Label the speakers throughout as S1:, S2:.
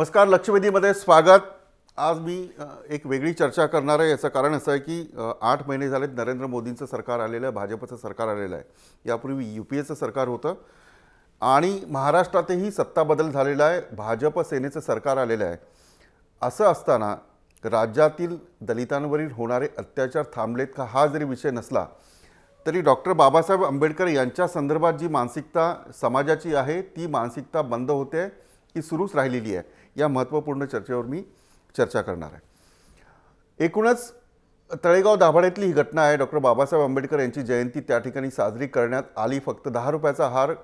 S1: नमस्कार, लक्षवेधीमध्ये स्वागत। आज मी एक वेगळी चर्चा करणार आहे। याचं कारण असं आहे की 8 महिने झालेत नरेंद्र मोदींचं सरकार आलेलं आहे, भाजपचं सरकार आलेलं आहे। यापूर्वी यूपीएचं सरकार होतं आणि महाराष्ट्रातही सत्ता बदल झालेला आहे, भाजप सेनेचं सरकार आलेलं आहे। असं असताना राज्यातील दलितांवरील होणारे अत्याचार थांबलेत का हा जरी विषय नसला तरी डॉक्टर बाबासाहेब आंबेडकर यांच्या संदर्भात जी मानसिकता समाजाची आहे ती मानसिकता बंद होते की सुरूच राहिलेली आहे, या महत्त्वपूर्ण चर्चेवर मी चर्चा करणार आहे। एकूणच तळेगाव दाभाडेतली ही घटना आहे। डॉक्टर बाबासाहेब आंबेडकर यांची जयंती त्या ठिकाणी साजरी करण्यात आली। फक्त 10 रुपयाचा हार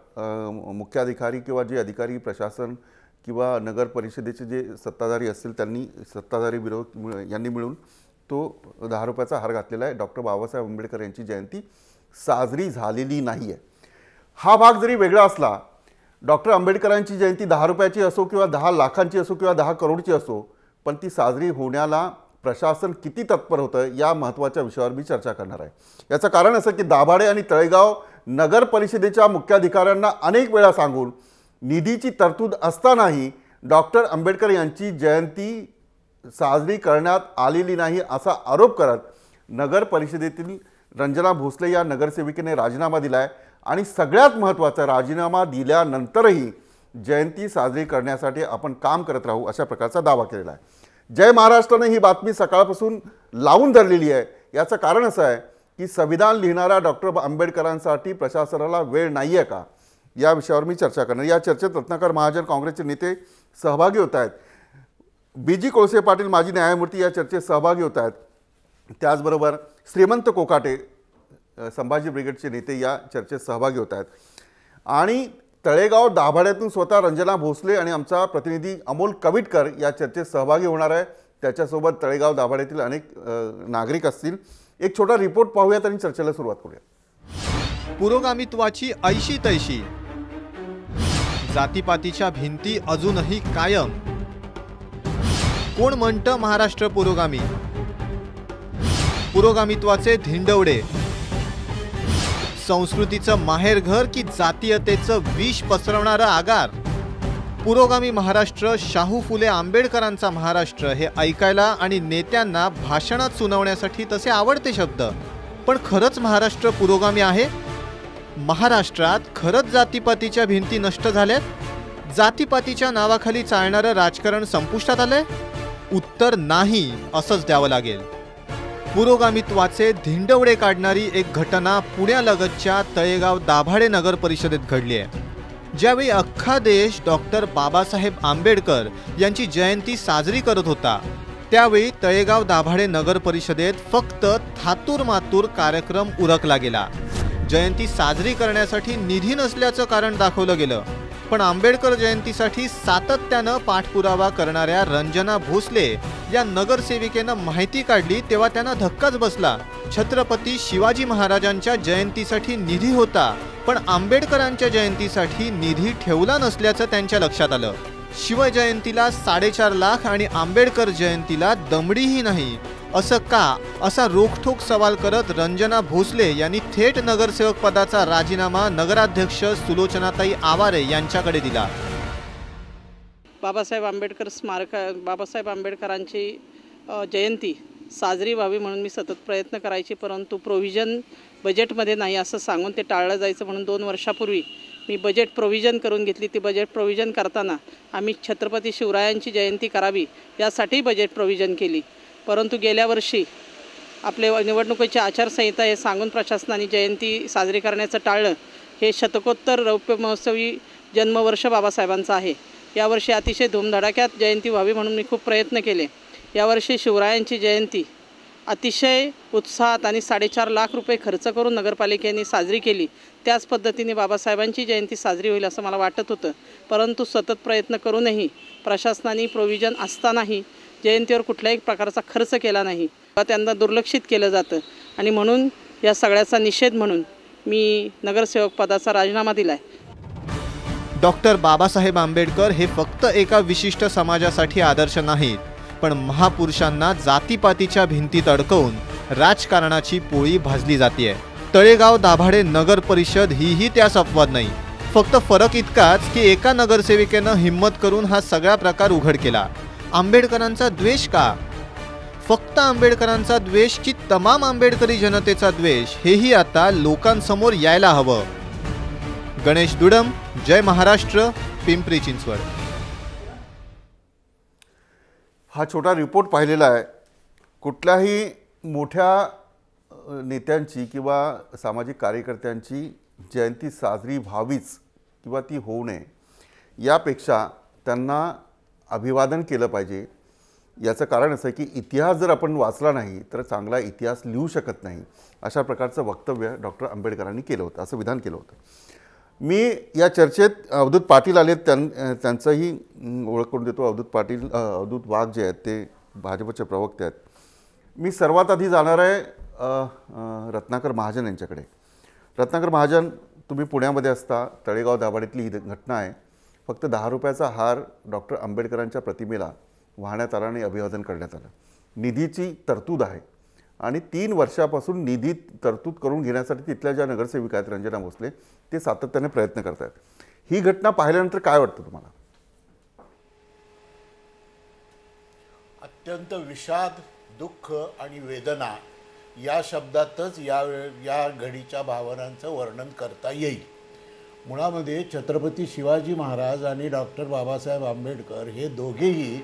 S1: मुख्याधिकारी किंवा जे अधिकारी प्रशासन किंवा नगर परिषदेचे जे सत्ताधारी असतील त्यांनी सत्ताधारी विरोध यांनी मिळून तो 10 रुपयाचा हार घातलेला आहे। डॉक्टर बाबासाहेब आंबेडकर यांची जयंती साजरी झालेली नाही आहे। हा भाग जरी वेगळा असला, डॉक्टर आंबेडकरांची जयंती 10 रुपयाची असो किंवा 10 लाखांची असो किंवा 10 करोडची असो, पण ती साजरी होण्याला प्रशासन किती तत्पर होतं या महत्त्वाच्या विषयावर मी चर्चा करणार आहे। याचं कारण असं की दाभाडे आणि तळेगाव नगर परिषदेच्या मुख्याधिकाऱ्यांना अनेक वेळा सांगून निधीची तरतूद असतानाही डॉक्टर आंबेडकर यांची जयंती साजरी करण्यात आलेली नाही असा आरोप करत नगर परिषदेतील रंजना भोसले या नगरसेविकेने राजीनामा दिला आहे आणि सगळ्यात महत्त्वाचा, राजीनामा दिल्यानंतरही जयंती साजरी करण्यासाठी आपण काम करत राहू अशा प्रकारचा दावा केलेला आहे। जय महाराष्ट्राने ही बातमी सकाळपासून लावून धरलेली आहे। याचं कारण असं आहे की संविधान लिहिणाऱ्या डॉक्टर आंबेडकरांसाठी प्रशासनाला वेळ नाही आहे का, या विषयावर मी चर्चा करणार। या चर्चेत रत्नाकर महाजन काँग्रेसचे नेते सहभागी होत आहेत, बीजी कोळसे पाटील माजी न्यायमूर्ती या चर्चेत सहभागी होत आहेत, त्याचबरोबर श्रीमंत कोकाटे संभाजी ब्रिगेडचे नेते या चर्चेत सहभागी होत आहेत आणि तळेगाव दाभाड्यातून स्वतः रंजना भोसले आणि आमचा प्रतिनिधी अमोल कविटकर या चर्चेत सहभागी होणार आहे। त्याच्यासोबत तळेगाव दाभाड्यातील अनेक नागरिक असतील। एक छोटा रिपोर्ट पाहूयात आणि चर्चेला सुरुवात करूया।
S2: पुरोगामित्वाची ऐशी तैशी, जातीपातीच्या भिंती अजूनही कायम। कोण म्हणतं महाराष्ट्र पुरोगामी? पुरोगामित्वाचे धिंडवडे, संस्कृतीचं माहेरघर की जातीयतेचं विष पसरवणारं आगार? पुरोगामी महाराष्ट्र, शाहू फुले आंबेडकरांचा महाराष्ट्र हे ऐकायला आणि नेत्यांना भाषणात सुनावण्यासाठी तसे आवडते शब्द, पण खरंच महाराष्ट्र पुरोगामी आहे? महाराष्ट्रात खरंच जातीपातीच्या भिंती नष्ट झाल्यात? जातीपातीच्या नावाखाली चालणारं राजकारण संपुष्टात आलंय? उत्तर नाही असंच द्यावं लागेल। पुरोगामित्वाचे धिंडवडे काढणारी एक घटना पुण्यालगतच्या तळेगाव दाभाडे नगर परिषदेत घडली आहे। ज्यावेळी अख्खा देश डॉक्टर बाबासाहेब आंबेडकर यांची जयंती साजरी करत होता, त्यावेळी तळेगाव दाभाडे नगर परिषदेत फक्त थातूर मातूर कार्यक्रम उरकला गेला। जयंती साजरी करण्यासाठी निधी नसल्याचं कारण दाखवलं गेलं, पण आंबेडकर जयंतीसाठी सातत्यानं पाठपुरावा करणाऱ्या रंजना भोसले या नगरसेविकेनं माहिती काढली तेव्हा त्यांना धक्काच बसला। छत्रपती शिवाजी महाराजांच्या जयंतीसाठी निधी होता, पण आंबेडकरांच्या जयंतीसाठी निधी ठेवला नसल्याचं त्यांच्या लक्षात आलं। शिवजयंतीला 4.5 लाख आणि आंबेडकर जयंतीला दमडीही नाही, असं का, असा रोखठोक सवाल करत रंजना भोसले यांनी थेट नगरसेवक पदाचा राजीनामा नगराध्यक्ष सुलोचनाताई आवारे यांच्याकडे दिला।
S3: बाबासाहेब आंबेडकरांची जयंती साजरी व्हावी म्हणून मी सतत प्रयत्न करायचे, परंतु प्रोव्हिजन बजेटमध्ये नाही असं सांगून ते टाळलं जायचं म्हणून 2 वर्षापूर्वी मी बजेट प्रोव्हिजन करून घेतली। ती बजेट प्रोव्हिजन करताना आम्ही छत्रपती शिवरायांची जयंती करावी यासाठी बजेट प्रोव्हिजन केली, परंतु गेल्या वर्षी आपले निवडणुकीची आचारसंहिता हे सांगून प्रशासनाने जयंती साजरी करण्याचं टाळलं। हे शतकोत्तर रौप्य महोत्सवी जन्मवर्ष बाबासाहेबांचं आहे। यावर्षी अतिशय धूमधडाक्यात जयंती व्हावी म्हणून मी खूप प्रयत्न केले। यावर्षी शिवरायांची जयंती अतिशय उत्साहात आणि 4.5 लाख रुपये खर्च करून नगरपालिकेने साजरी केली। त्याच पद्धतीने बाबासाहेबांची जयंती साजरी होईल असं मला वाटत होतं, परंतु सतत प्रयत्न करूनही प्रशासनाने प्रोव्हिजन असतानाही जयंतीवर कुठल्याही प्रकारचा खर्च केला नाही, त्यांना दुर्लक्षित केलं जातं आणि म्हणून या सगळ्याचा निषेध म्हणून मी नगरसेवक पदाचा राजीनामा दिलाय।
S2: डॉक्टर बाबासाहेब आंबेडकर हे फक्त एका विशिष्ट समाजासाठी आदर्श नाहीत, पण महापुरुषांना जातीपातीच्या भिंतीत अडकवून राजकारणाची पोळी भाजली जाते। तळेगाव दाभाडे नगर परिषद ही त्यास अपवाद नाही। फक्त फरक इतकाच की एका नगरसेविकेनं हिम्मत करून हा सगळा प्रकार उघड केला. आंबेडकरांचा द्वेष का? फक्त आंबेडकरांचा द्वेष की तमाम आंबेडकरी जनतेचा द्वेष, हेही आता लोकांसमोर यायला हवं. गणेश दुडम, जय महाराष्ट्र, पिंपरी चिंचवड.
S1: हा छोटा रिपोर्ट पाहिलेला आहे. कुठल्याही मोठ्या नेत्यांची किंवा सामाजिक कार्यकर्त्यांची जयंती साजरी व्हावीच किंवा ती होऊ नये यापेक्षा त्यांना अभिवादन केलं पाहिजे. याचं कारण असं आहे की इतिहास जर आपण वाचला नाही तर चांगला इतिहास लिहू शकत नाही, अशा प्रकारचं वक्तव्य डॉक्टर आंबेडकरांनी केलं होतं, असं विधान केलं होतं. मी या चर्चेत अवधूत पाटील आलेत, त्यांचंही ओळख करून देतो. अवधूत वाघ जे आहेत ते भाजपचे प्रवक्ते आहेत. मी सर्वात आधी जाणार आहे रत्नाकर महाजन यांच्याकडे. रत्नाकर महाजन, तुम्ही पुण्यामध्ये असता, तळेगाव दाभाडेतली ही घटना आहे. फक्त 10 रुपयाचा हार डॉक्टर आंबेडकरांच्या प्रतिमेला वाहण्यात आला आणि अभिवादन करण्यात आलं. निधीची तरतूद आहे आणि 3 वर्षापासून निधी तरतूद करून घेण्यासाठी तिथल्या ज्या नगरसेविका आहेत रंजना भोसले, ते सातत्याने प्रयत्न करत आहेत. ही घटना पाहिल्यानंतर काय वाटतं तुम्हाला?
S4: अत्यंत विषाद, दुःख आणि वेदना या शब्दातच या घडीच्या भावनांचं वर्णन करता येईल. मुळामध्ये छत्रपती शिवाजी महाराज आणि डॉक्टर बाबासाहेब आंबेडकर हे दोघेही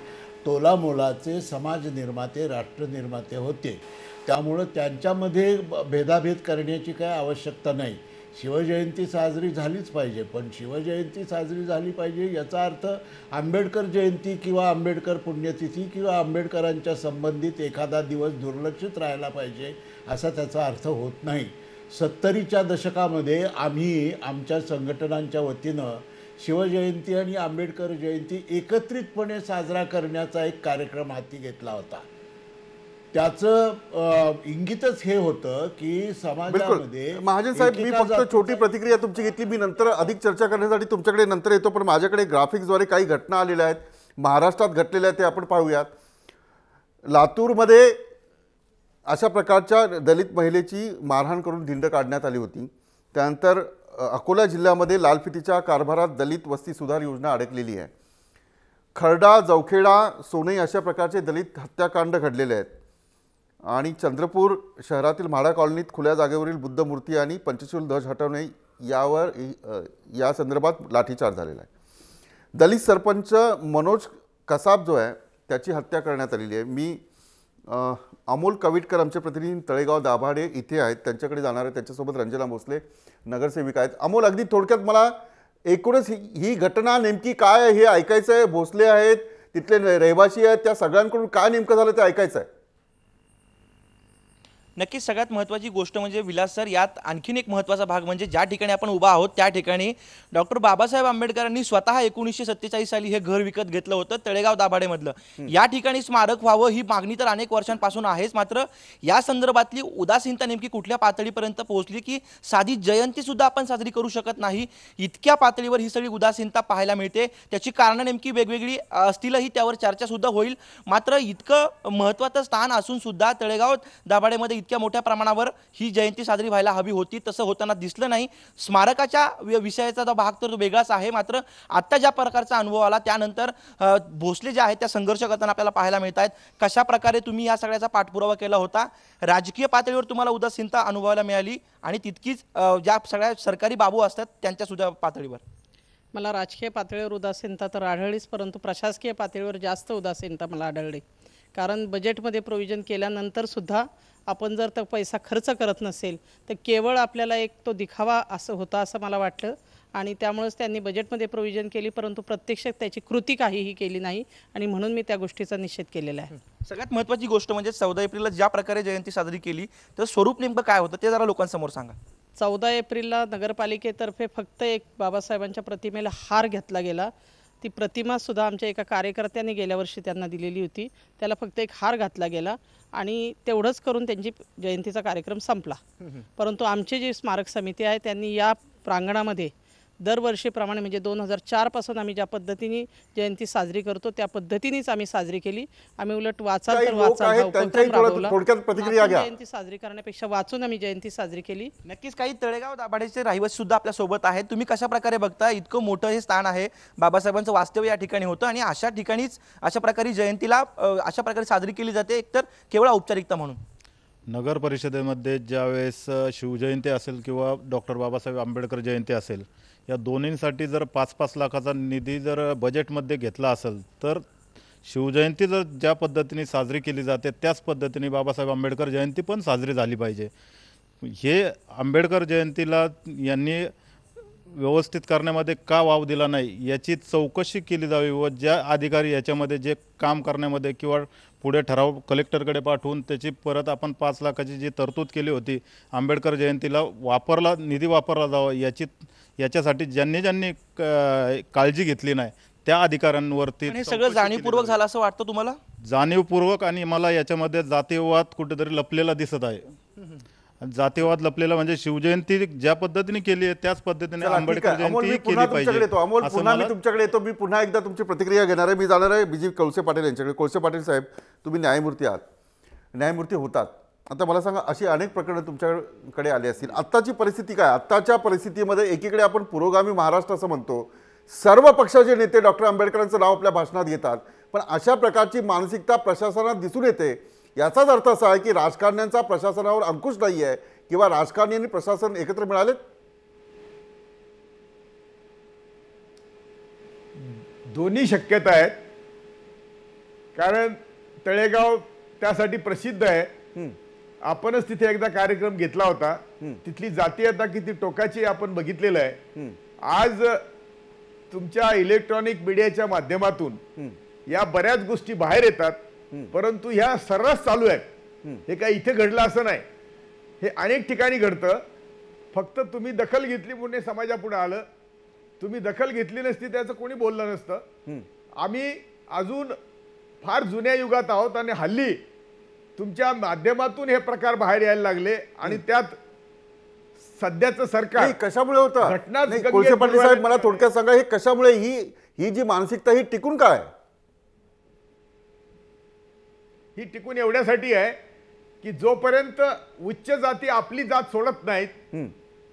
S4: तोलामोलाचे समाज निर्माते, राष्ट्र निर्माते होते. त्यामुळं त्यांच्यामध्ये भेदाभेद करण्याची काय आवश्यकता नाही. शिवजयंती साजरी झालीच पाहिजे, पण शिवजयंती साजरी झाली पाहिजे याचा अर्थ आंबेडकर जयंती किंवा आंबेडकर पुण्यतिथी किंवा आंबेडकरांच्या संबंधित एखादा दिवस दुर्लक्षित राहायला पाहिजे असा त्याचा अर्थ होत नाही. 70च्या दशकामध्ये आम्ही आमच्या संघटनांच्या वतीनं शिवजयंती आणि आंबेडकर जयंती एकत्रितपणे साजरा करण्याचा एक कार्यक्रम हाती घेतला होता. त्याचं इंगितच हे होतं की समाजामध्ये.
S1: महाजन साहेब, मी फक्त छोटी प्रतिक्रिया तुमची घेतली. मी नंतर अधिक चर्चा करण्यासाठी तुमच्याकडे नंतर येतो, पण माझ्याकडे ग्राफिक्सद्वारे काही घटना आलेल्या आहेत, महाराष्ट्रात घडलेल्या आहेत, ते आपण पाहूयात. लातूरमध्ये अशा प्रकारच्या दलित महिलेची मारहाण करून धिंड काढण्यात आली होती. त्यानंतर अकोला जिल्ह्यामध्ये लालफितीच्या कारभारात दलित वस्ती सुधार योजना अडकलेली आहे. खर्डा, जवखेडा, सोनई अशा प्रकारचे दलित हत्याकांड घडलेले आहेत. आणि चंद्रपूर शहरातील म्हाडा कॉलनीत खुल्या जागेवरील बुद्ध मूर्ती आणि पंचशील ध्वज हटवणे या संदर्भात लाठीचार्ज झालेला आहे. दलित सरपंच मनोज कसाब जो आहे त्याची हत्या करण्यात आलेली आहे. मी अमोल कविटकर आमचे प्रतिनिधी तळेगाव दाभाडे इथे आहेत, त्यांच्याकडे जाणार आहे. त्यांच्यासोबत रंजना भोसले नगरसेविका आहेत. अमोल, अगदी थोडक्यात मला एकूणच ही घटना नेमकी काय आहे हे ऐकायचं आहे. भोसले आहेत, तिथले रहिवासी आहेत, त्या सगळ्यांकडून काय नेमकं झालं ते ऐकायचं आहे.
S5: नक्कीच सगळ्यात महत्त्वाची गोष्ट म्हणजे विलास सर, यात आणखीन एक महत्त्वाचा भाग म्हणजे ज्या ठिकाणी आपण उभा आहोत त्या ठिकाणी डॉक्टर बाबासाहेब आंबेडकरांनी स्वतः 1947 साली हे घर विकत घेतलं होतं, तळेगाव दाभाडेमधलं. या ठिकाणी स्मारक व्हावं ही मागणी तर अनेक वर्षांपासून आहेच, मात्र या संदर्भातली उदासीनता नेमकी कुठल्या पातळीपर्यंत पोहोचली की साधी जयंती सुद्धा आपण साजरी करू शकत नाही, इतक्या पातळीवर ही सगळी उदासीनता पाहायला मिळते. त्याची कारणं नेमकी वेगवेगळी असतीलही, त्यावर चर्चा सुद्धा होईल. मात्र इतकं महत्त्वाचं स्थान असून सुद्धा तळेगाव दाभाडेमध्ये इतक्या मोठ्या प्रमाणावर ही जयंती साजरी व्हायला हवी होती, तसं होताना दिसलं नाही. स्मारकाच्या विषयाचा जो भाग तर तो वेगळाच आहे, मात्र आत्ता ज्या प्रकारचा अनुभव आला त्यानंतर भोसले जे आहेत त्या संघर्ष करताना आपल्याला पाहायला मिळत आहेत. कशा प्रकारे तुम्ही या सगळ्याचा पाठपुरावा केला होता, राजकीय पातळीवर तुम्हाला उदासीनता अनुभवायला मिळाली आणि तितकीच ज्या सगळ्या सरकारी बाबू असतात त्यांच्या सुद्धा पातळीवर?
S3: मला राजकीय पातळीवर उदासीनता तर आढळलीच, परंतु प्रशासकीय पातळीवर जास्त उदासीनता मला आढळली. कारण बजेटमध्ये प्रोव्हिजन केल्यानंतर सुद्धा आपण जर तो पैसा खर्च करत नसेल तर केवळ आपल्याला एक तो दिखावा असं होता असं मला वाटलं. आणि त्यामुळेच त्यांनी बजेटमध्ये प्रोव्हिजन केली, परंतु प्रत्यक्षात त्याची कृती काहीही केली नाही आणि म्हणून मी त्या गोष्टीचा निषेध केलेला आहे.
S5: सगळ्यात महत्त्वाची गोष्ट म्हणजे 14 एप्रिलला ज्या प्रकारे जयंती साजरी केली तर स्वरूप नेमकं काय होतं ते जरा लोकांसमोर सांगा.
S3: 14 एप्रिलला नगरपालिकेतर्फे फक्त एक बाबासाहेबांच्या प्रतिमेला हार घेतला गेला. ती प्रतिमासुद्धा आमच्या एका कार्यकर्त्याने गेल्या वर्षी त्यांना दिलेली होती. त्याला फक्त एक हार घातला गेला आणि तेवढंच करून त्यांची जयंतीचा कार्यक्रम संपला. परंतु आमची जी स्मारक समिती आहे त्यांनी या प्रांगणामध्ये दरवर्षीप्रमाणे म्हणजे 2004 पासून आम्ही ज्या पद्धतीने जयंती साजरी करतो त्या पद्धतीनेच आम्ही साजरी केली. आम्ही उलट वाचाल
S1: काही
S3: तर
S1: लोक
S3: वाचाल
S1: आहेत,
S3: हा
S1: त्यांच्याही
S3: उपक्रम
S1: थोडं
S3: राबवला.
S1: थोडक्यात प्रतिक्रिया
S3: वाचून
S1: घ्या.
S3: जयंती साजरी करण्यापेक्षा वाचून आम्ही जयंती साजरी केली.
S5: नक्कीच काही तळेगाव दाभाडेचे रहिवासी सुद्धा आपल्या सोबत आहेत. तुम्ही कशा प्रकारे बघता, इतकं मोठं हे स्थान आहे, बाबासाहेबांचं वास्तव्य या ठिकाणी होतं आणि अशा ठिकाणीच अशा प्रकारे जयंतीला अशा प्रकारे साजरी केली जाते, एकतर केवळ औपचारिकता म्हणून.
S6: नगर परिषदेमध्ये ज्यावेळेस शिवजयंती असेल किंवा डॉक्टर बाबासाहेब आंबेडकर जयंती असेल, या दोन्हींसाठी जर 5-5 लाखाचा निधी जर बजेटमध्ये घेतला असेल तर शिवजयंती जर ज्या पद्धतीने साजरी केली जाते त्याच पद्धतीने बाबासाहेब आंबेडकर जयंती पण साजरी झाली पाहिजे. हे आंबेडकर जयंतीला यांनी व्यवस्थित करण्यामध्ये का वाव दिला नाही याची चौकशी केली जावी व ज्या अधिकारी याच्यामध्ये जे काम करण्यामध्ये किंवा पुढे ठराव कलेक्टरकडे पाठवून त्याची परत आपण 5 लाखाची जी तरतूद केली होती आंबेडकर जयंतीला निधी वापरला जावा याच्यासाठी ज्यांनी काळजी घेतली नाही त्या अधिकाऱ्यांवरती
S5: हे सगळं जाणीवपूर्वक झालं असं वाटतं तुम्हाला?
S6: जाणीवपूर्वक. आणि मला याच्यामध्ये जातीयवाद कुठेतरी लपलेला दिसत आहे. जातीयवाद लपलेला म्हणजे शिवजयंती ज्या पद्धतीने केली आहे त्याच पद्धतीने आंबेडकर जयंती केली पाहिजे.
S1: अमोल, पुन्हा मी तुमच्याकडे येतो. मी पुन्हा एकदा तुमची प्रतिक्रिया घेणार आहे. मी जाणार आहे BG कोळसे पाटील यांच्याकडे. कोळसे पाटील साहेब, तुम्ही न्यायमूर्ती आहात, न्यायमूर्ती होतात. आता मला सांगा, अशी अनेक प्रकरणं तुमच्याकडे आली असतील. आत्ताची परिस्थिती काय? आत्ताच्या परिस्थितीमध्ये एकीकडे आपण पुरोगामी महाराष्ट्र असं म्हणतो, सर्व पक्षाचे नेते डॉक्टर आंबेडकरांचं नाव आपल्या भाषणात घेतात, पण अशा प्रकारची मानसिकता प्रशासनात दिसून येते. याचाच अर्थ असा आहे की राजकारण्यांचा प्रशासनावर अंकुश नाही आहे किंवा राजकारणी आणि प्रशासन एकत्र मिळालेत.
S7: दोन्ही शक्यता आहेत, कारण तळेगाव त्यासाठी प्रसिद्ध आहे. आपणच तिथे एकदा कार्यक्रम घेतला होता. तिथली जातीयता किती टोकाची आपण बघितलेलं आहे. आज तुमच्या इलेक्ट्रॉनिक मीडियाच्या माध्यमातून या बऱ्याच गोष्टी बाहेर येतात, परंतु ह्या सर्रास चालू आहेत. हे काय इथे घडलं असं नाही, हे अनेक ठिकाणी घडतं. फक्त तुम्ही दखल घेतली म्हणून समाजापुढे आलं. तुम्ही दखल घेतली नसती त्याचं कोणी बोललं नसतं. आम्ही अजून फार जुन्या युगात आहोत आणि हल्ली तुमच्या माध्यमातून हे प्रकार बाहेर यायला लागले आणि त्यात सध्याचं सरकार
S1: कशामुळे होतं?
S7: घटना
S1: कोळसे पाटील साहेब, मला थोडक्यात सांगा, हे कशामुळे ही जी मानसिकता ही टिकून काय?
S7: ही टिकून एवढ्यासाठी आहे की जोपर्यंत उच्च जाती आपली जात सोडत नाहीत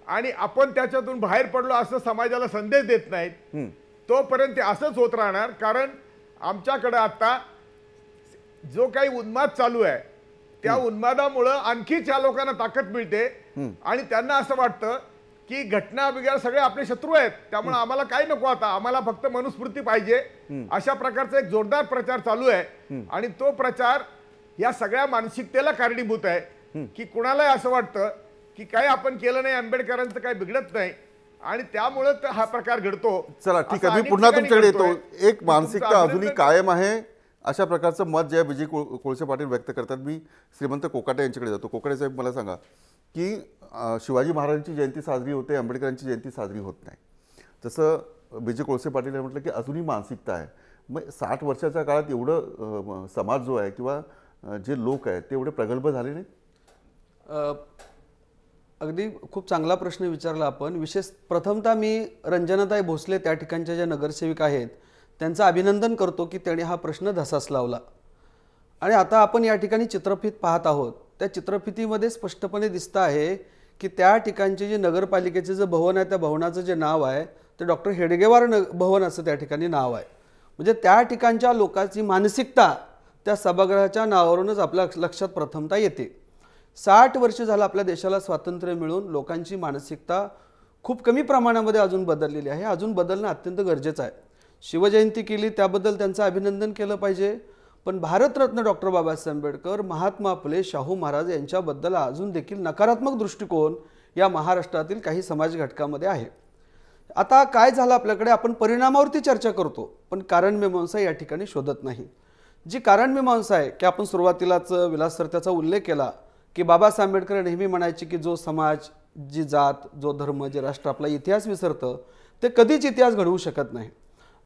S7: आणि आपण त्याच्यातून बाहेर पडलो असं समाजाला संदेश देत नाहीत, तोपर्यंत ते असंच होत राहणार. कारण आमच्याकडे आता जो काही उन्माद चालू आहे त्या उन्मादामुळं आणखी त्या लोकांना ताकद मिळते आणि त्यांना असं वाटतं की घटना वगैरे सगळे आपले शत्रू आहेत, त्यामुळे आम्हाला काय नको, आता आम्हाला फक्त मनुस्मृती पाहिजे. अशा प्रकारचा एक जोरदार प्रचार चालू आहे आणि तो प्रचार या सगळ्या मानसिकतेला कारणीभूत आहे की कुणालाही असं वाटतं की काय आपण केलं नाही, आंबेडकरांचं काय बिघडत नाही आणि त्यामुळे हा प्रकार घडतो.
S1: चला ठीक आहे, मी पुन्हा तुमच्याकडे येतो. एक मानसिकता अजूनही कायम आहे अशा प्रकारचं मत जे BG कोळसे पाटील व्यक्त करतात. मी श्रीमंत कोकाटे यांच्याकडे जातो. कोकाटे साहेब, मला सांगा की शिवाजी महाराजांची जयंती साजरी होते, आंबेडकरांची जयंती साजरी होत नाही. जसं BG कोळसे पाटील यांनी म्हटलं की अजूनही मानसिकता आहे. मग 60 वर्षाच्या काळात एवढं समाज जो आहे किंवा जे लोक आहेत ते एवढे प्रगल्भ झाले नाहीत?
S8: अगदी खूप चांगला प्रश्न विचारला आपण. प्रथमतः मी रंजनाताई भोसले त्या ठिकाणच्या ज्या नगरसेविका आहेत त्यांचं अभिनंदन करतो की त्यांनी हा प्रश्न धसास लावला. आणि आता आपण या ठिकाणी चित्रफित पाहत आहोत. त्या चित्रफितीमध्ये स्पष्टपणे दिसतं आहे की त्या ठिकाणचे जे नगरपालिकेचे जे भवन आहे त्या भवनाचं जे नाव आहे ते डॉक्टर हेडगेवार भवन असं त्या ठिकाणी नाव आहे. म्हणजे त्या ठिकाणच्या लोकांची मानसिकता त्या सभागृहाच्या नावावरूनच आपल्या लक्षात प्रथमतः येते. 60 वर्ष झालं आपल्या देशाला स्वातंत्र्य मिळून लोकांची मानसिकता खूप कमी प्रमाणामध्ये अजून बदललेली आहे. अजून बदलणं अत्यंत गरजेचं आहे. शिवजयंती केली त्याबद्दल त्यांचं अभिनंदन केलं पाहिजे, पण भारतरत्न डॉक्टर बाबासाहेब आंबेडकर, महात्मा फुले, शाहू महाराज यांच्याबद्दल अजून देखील नकारात्मक दृष्टिकोन या महाराष्ट्रातील काही समाज घटकामध्ये आहे. आता काय झालं, आपल्याकडे आपण परिणामावरती चर्चा करतो पण कारणमीमांसा या ठिकाणी शोधत नाही. जी कारणमीमांसा आहे की आपण सुरुवातीलाच विलास सर त्याचा उल्लेख केला की बाबासाहेब आंबेडकर नेहमी म्हणायचे की जो समाज, जी जात, जो धर्म, जे राष्ट्र आपला इतिहास विसरतं ते कधीच इतिहास घडवू शकत नाही.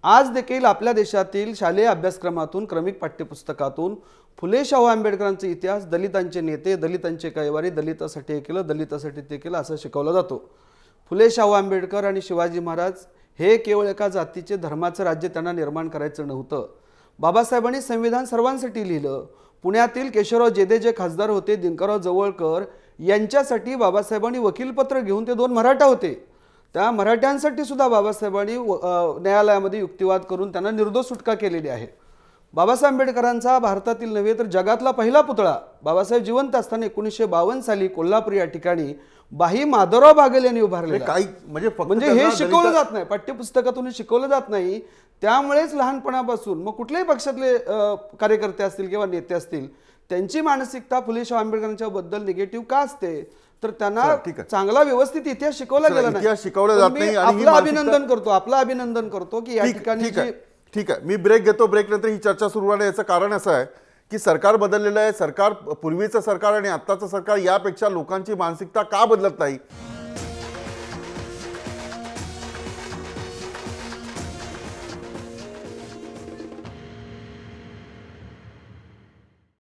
S8: आज देखील आपल्या देशातील शालेय अभ्यासक्रमातून, क्रमिक पाठ्यपुस्तकातून फुले शाहू आंबेडकरांचा इतिहास, दलितांचे नेते, दलितांचे कैवारी, दलितासाठी हे केलं, दलितासाठी ते केलं असं शिकवलं जातो. फुले शाहू आंबेडकर आणि शिवाजी महाराज हे केवळ एका जातीचे धर्माचं राज्य त्यांना निर्माण करायचं नव्हतं. बाबासाहेबांनी संविधान सर्वांसाठी लिहिलं. पुण्यातील केशवराव जेदे जे खासदार होते, दिनकरराव जवळकर यांच्यासाठी बाबासाहेबांनी वकीलपत्र घेऊन, ते 2 मराठा होते, त्या मराठ्यांसाठी सुद्धा बाबासाहेबांनी न्यायालयामध्ये युक्तिवाद करून त्यांना निर्दोष सुटका केलेली आहे. बाबासाहेब आंबेडकरांचा भारतातील नव्हे तर जगातला पहिला पुतळा बाबासाहेब जिवंत असताना 1952 साली कोल्हापूर या ठिकाणी बाही माधवराव बागेल यांनी उभारलेला.
S1: काही म्हणजे फक्त
S8: म्हणजे हे
S1: त्यांना
S8: शिकवलं
S1: दलित-
S8: जात नाही, पाठ्यपुस्तकातून शिकवलं जात नाही. त्यामुळेच लहानपणापासून मग कुठल्याही पक्षातले कार्यकर्ते असतील किंवा नेते असतील, त्यांची मानसिकता फुले शाहू आंबेडकरांच्या बद्दल निगेटिव्ह का असते, तर त्यांना
S1: ठीक आहे.
S8: चांगला व्यवस्थित इतिहास शिकवला
S1: चला,
S8: गेला नाही.
S1: इतिहास शिकवला
S8: पण
S1: जात
S8: मी
S1: नाही आणि ही
S8: आपलं
S1: मानसिकता-
S8: अभिनंदन करतो की या ठिकाणी
S1: ठीक आहे, ठीक आहे. मी ब्रेक घेतो. ब्रेक नंतर ही चर्चा सुरू होणार. याचं कारण असं आहे की सरकार बदललेलं आहे. सरकार, पूर्वीचं सरकार आणि आत्ताचं सरकार यापेक्षा लोकांची मानसिकता का बदलत नाही